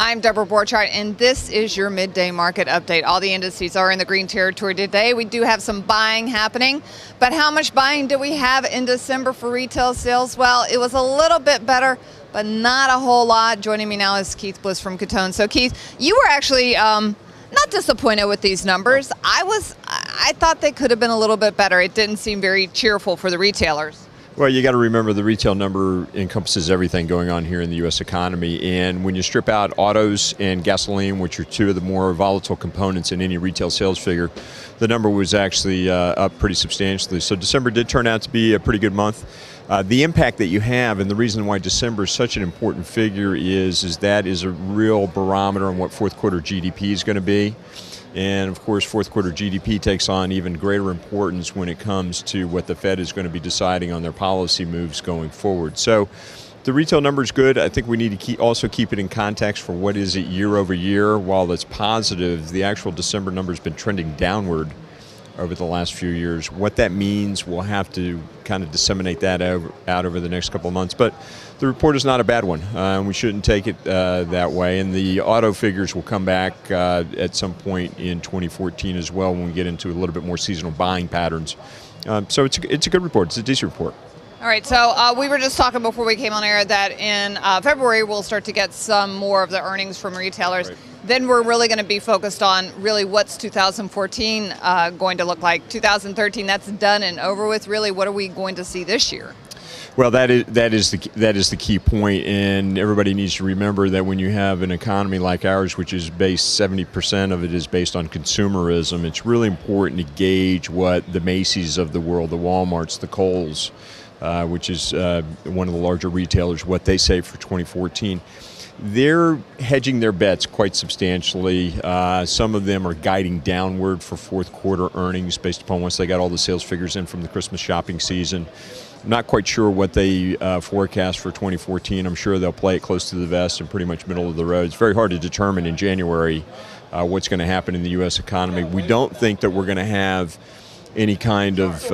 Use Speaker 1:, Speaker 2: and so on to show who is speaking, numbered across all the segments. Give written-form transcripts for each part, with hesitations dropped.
Speaker 1: I'm Deborah Borchardt, and this is your midday market update. All the indices are in the green territory today. We do have some buying happening, but how much buying do we have in December for retail sales? Well, it was a little bit better, but not a whole lot. Joining me now is Keith Bliss from Cuttone. So Keith, you were actually not disappointed with these numbers. I thought they could have been a little bit better. It didn't seem very cheerful for the retailers.
Speaker 2: Well, you got to remember the retail number encompasses everything going on here in the U.S. economy. And when you strip out autos and gasoline, which are two of the more volatile components in any retail sales figure, the number was actually up pretty substantially. So December did turn out to be a pretty good month. The impact that you have, and the reason why December is such an important figure is that is a real barometer on what fourth quarter GDP is going to be. And of course, fourth quarter GDP takes on even greater importance when it comes to what the Fed is going to be deciding on their policy moves going forward. So the retail number is good. I think we need to also keep it in context for what is it year over year. While it's positive, the actual December number has been trending downward over the last few years. What that means, we'll have to kind of disseminate that out over the next couple of months. But the report is not a bad one. We shouldn't take it that way. And the auto figures will come back at some point in 2014 as well when we get into a little bit more seasonal buying patterns. So it's a good report. It's a decent report.
Speaker 1: All right, so we were just talking before we came on air that in February we'll start to get some more of the earnings from retailers.
Speaker 2: Right.
Speaker 1: Then we're really going to be focused on really what's 2014 going to look like. 2013, that's done and over with. Really, what are we going to see this year?
Speaker 2: Well, that is the key point, and everybody needs to remember that when you have an economy like ours, which is based 70% of it is based on consumerism, it's really important to gauge what the Macy's of the world, the Walmarts, the Kohl's, which is one of the larger retailers, what they say for 2014. They're hedging their bets quite substantially. Some of them are guiding downward for fourth quarter earnings based upon once they got all the sales figures in from the Christmas shopping season. I'm not quite sure what they forecast for 2014. I'm sure they'll play it close to the vest and pretty much middle of the road. It's very hard to determine in January what's going to happen in the U.S. economy. We don't think that we're going to have any kind of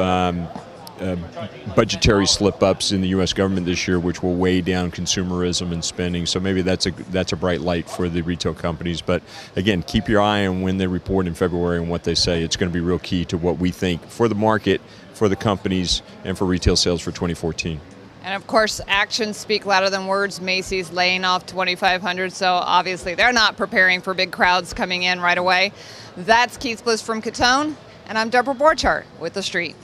Speaker 2: budgetary slip-ups in the U.S. government this year, which will weigh down consumerism and spending. So maybe that's a bright light for the retail companies. But again, keep your eye on when they report in February and what they say. It's going to be real key to what we think for the market, for the companies, and for retail sales for 2014.
Speaker 1: And of course, actions speak louder than words. Macy's laying off 2,500, so obviously they're not preparing for big crowds coming in right away. That's Keith Bliss from Cuttone, and I'm Deborah Borchardt with The Street.